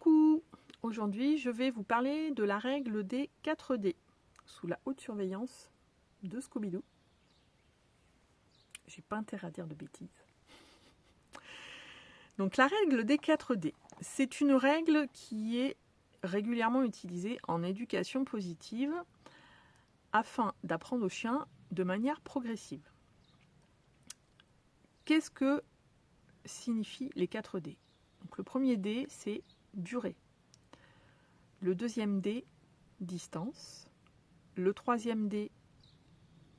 Coucou! Aujourd'hui, je vais vous parler de la règle des 4D, sous la haute surveillance de Scooby-Doo. J'ai pas intérêt à dire de bêtises. Donc la règle des 4D, c'est une règle qui est régulièrement utilisée en éducation positive afin d'apprendre aux chiens de manière progressive. Qu'est-ce que signifient les 4D? Donc le premier D, c'est durée. Le deuxième D, distance. Le troisième D,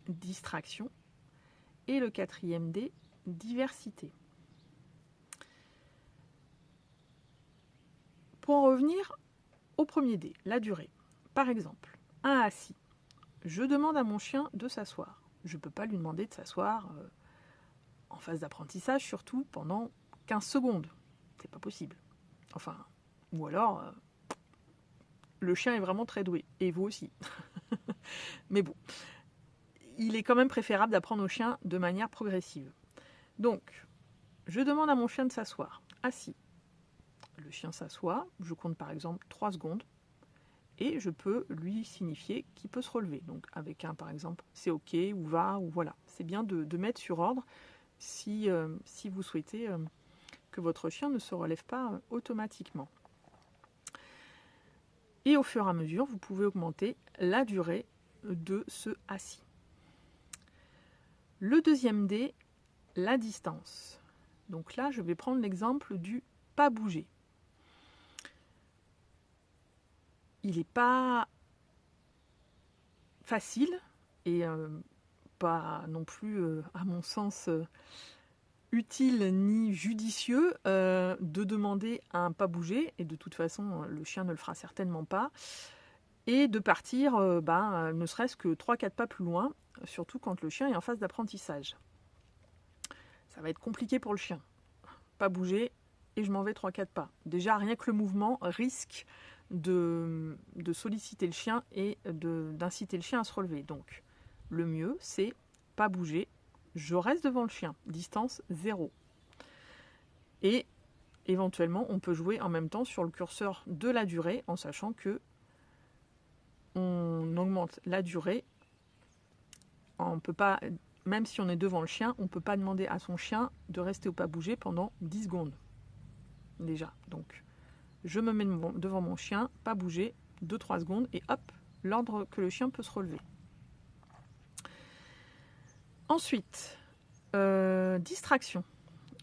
distraction. Et le quatrième D, diversité. Pour en revenir au premier D, la durée. Par exemple, un assis. Je demande à mon chien de s'asseoir. Je ne peux pas lui demander de s'asseoir en phase d'apprentissage, surtout pendant 15 secondes. C'est pas possible. Enfin, ou alors, le chien est vraiment très doué. Et vous aussi. Mais bon, il est quand même préférable d'apprendre au chien de manière progressive. Donc, je demande à mon chien de s'asseoir. Assis. Le chien s'assoit, je compte par exemple 3 secondes et je peux lui signifier qu'il peut se relever. Donc avec un par exemple c'est ok ou va ou voilà. C'est bien de mettre sur ordre si vous souhaitez que votre chien ne se relève pas automatiquement. Et au fur et à mesure, vous pouvez augmenter la durée de ce assis. Le deuxième D, la distance. Donc là, je vais prendre l'exemple du pas bouger. Il n'est pas facile et pas non plus, à mon sens, utile ni judicieux de demander à un pas bouger, et de toute façon, le chien ne le fera certainement pas, et de partir ne serait-ce que 3-4 pas plus loin, surtout quand le chien est en phase d'apprentissage. Ça va être compliqué pour le chien. Pas bouger et je m'en vais 3-4 pas. Déjà, rien que le mouvement risque de solliciter le chien et d'inciter le chien à se relever. Donc, le mieux, c'est pas bouger. Je reste devant le chien. Distance 0. Et éventuellement, on peut jouer en même temps sur le curseur de la durée en sachant que on augmente la durée. On peut pas, même si on est devant le chien, on ne peut pas demander à son chien de rester ou pas bouger pendant 10 secondes. Déjà. Donc, je me mets devant mon chien, pas bouger, 2-3 secondes, et hop, l'ordre que le chien peut se relever. Ensuite, distraction.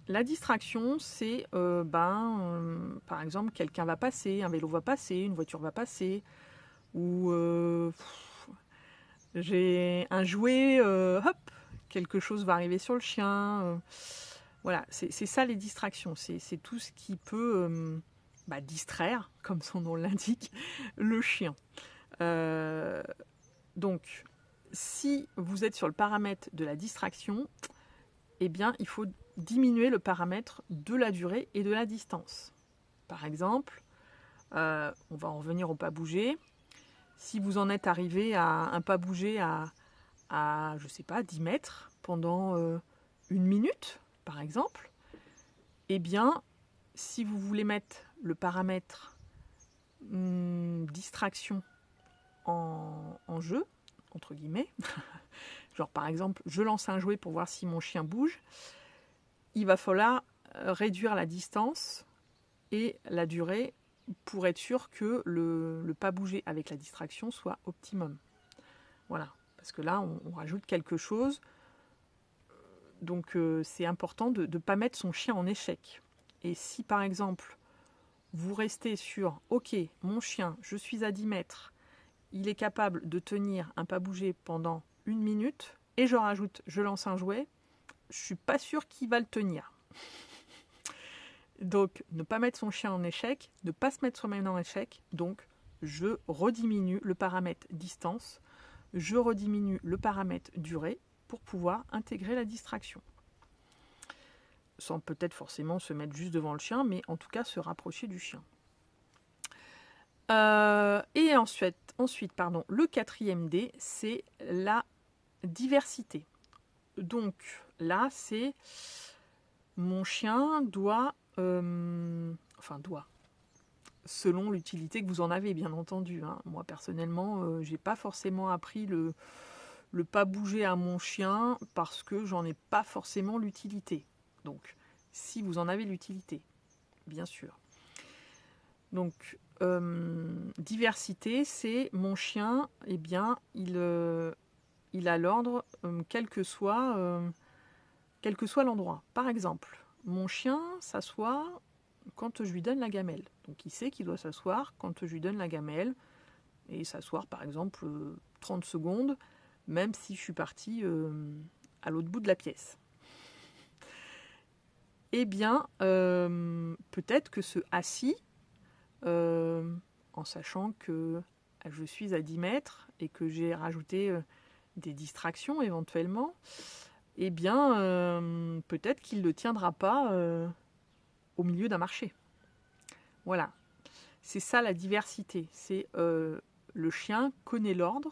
La distraction, c'est, par exemple, quelqu'un va passer, un vélo va passer, une voiture va passer, ou j'ai un jouet, hop, quelque chose va arriver sur le chien. Voilà, c'est ça les distractions. C'est tout ce qui peut distraire, comme son nom l'indique, le chien. Donc, si vous êtes sur le paramètre de la distraction, eh bien, il faut diminuer le paramètre de la durée et de la distance. Par exemple, on va en revenir au pas bouger. Si vous en êtes arrivé à un pas bouger à je sais pas, 10 mètres pendant 1 minute, par exemple, eh bien, si vous voulez mettre le paramètre distraction en jeu, entre guillemets, genre par exemple, je lance un jouet pour voir si mon chien bouge, il va falloir réduire la distance et la durée pour être sûr que le pas bouger avec la distraction soit optimum. Voilà, parce que là, on rajoute quelque chose. Donc c'est important de ne pas mettre son chien en échec. Et si par exemple, vous restez sur « Ok, mon chien, je suis à 10 mètres, il est capable de tenir un pas bouger pendant 1 minute, et je rajoute, je lance un jouet », je ne suis pas sûre qu'il va le tenir. Donc, ne pas mettre son chien en échec, ne pas se mettre soi-même en échec. Donc, je rediminue le paramètre distance, je rediminue le paramètre durée pour pouvoir intégrer la distraction. Sans peut-être forcément se mettre juste devant le chien, mais en tout cas se rapprocher du chien. Et ensuite, le quatrième D, c'est la diversité. Donc là, c'est mon chien doit selon l'utilité que vous en avez, bien entendu. Hein. Moi, personnellement, j'ai pas forcément appris le pas bouger à mon chien parce que j'en ai pas forcément l'utilité. Donc, si vous en avez l'utilité, bien sûr. Donc, diversité, c'est mon chien, eh bien, il a l'ordre, quel que soit l'endroit. Par exemple, mon chien s'assoit quand je lui donne la gamelle. Donc, il sait qu'il doit s'asseoir quand je lui donne la gamelle et s'asseoir, par exemple, 30 secondes, même si je suis partie à l'autre bout de la pièce. Eh bien, peut-être que ce assis, en sachant que je suis à 10 mètres et que j'ai rajouté des distractions éventuellement, eh bien, peut-être qu'il ne tiendra pas au milieu d'un marché. Voilà. C'est ça la diversité. C'est le chien connaît l'ordre,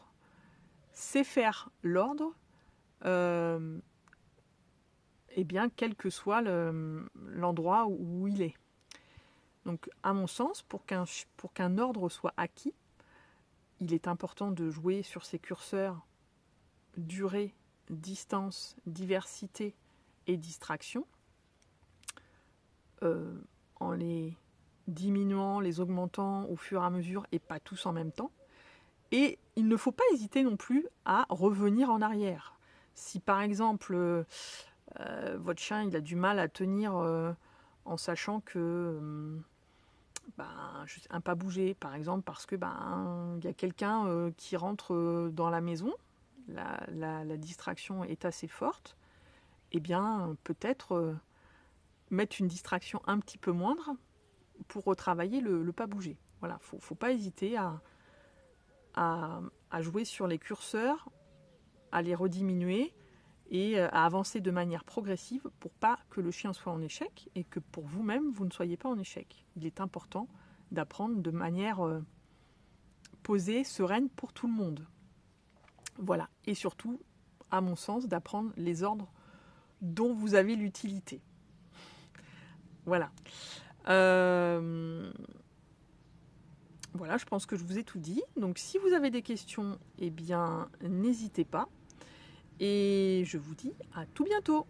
sait faire l'ordre, eh bien, quel que soit l'endroit où il est. Donc, à mon sens, pour qu'un ordre soit acquis, il est important de jouer sur ces curseurs durée, distance, diversité et distraction, en les diminuant, les augmentant au fur et à mesure et pas tous en même temps. Et il ne faut pas hésiter non plus à revenir en arrière. Si par exemple votre chien il a du mal à tenir en sachant que un pas bouger, par exemple parce que il y a quelqu'un qui rentre dans la maison, la distraction est assez forte, eh bien peut-être mettre une distraction un petit peu moindre pour retravailler le pas bouger. Voilà, faut pas hésiter à jouer sur les curseurs, à les rediminuer et à avancer de manière progressive pour pas que le chien soit en échec et que pour vous-même, vous ne soyez pas en échec. Il est important d'apprendre de manière posée, sereine pour tout le monde. Voilà. Et surtout, à mon sens, d'apprendre les ordres dont vous avez l'utilité. Voilà. Voilà, je pense que je vous ai tout dit. Donc, si vous avez des questions, eh bien, n'hésitez pas. Et je vous dis à tout bientôt.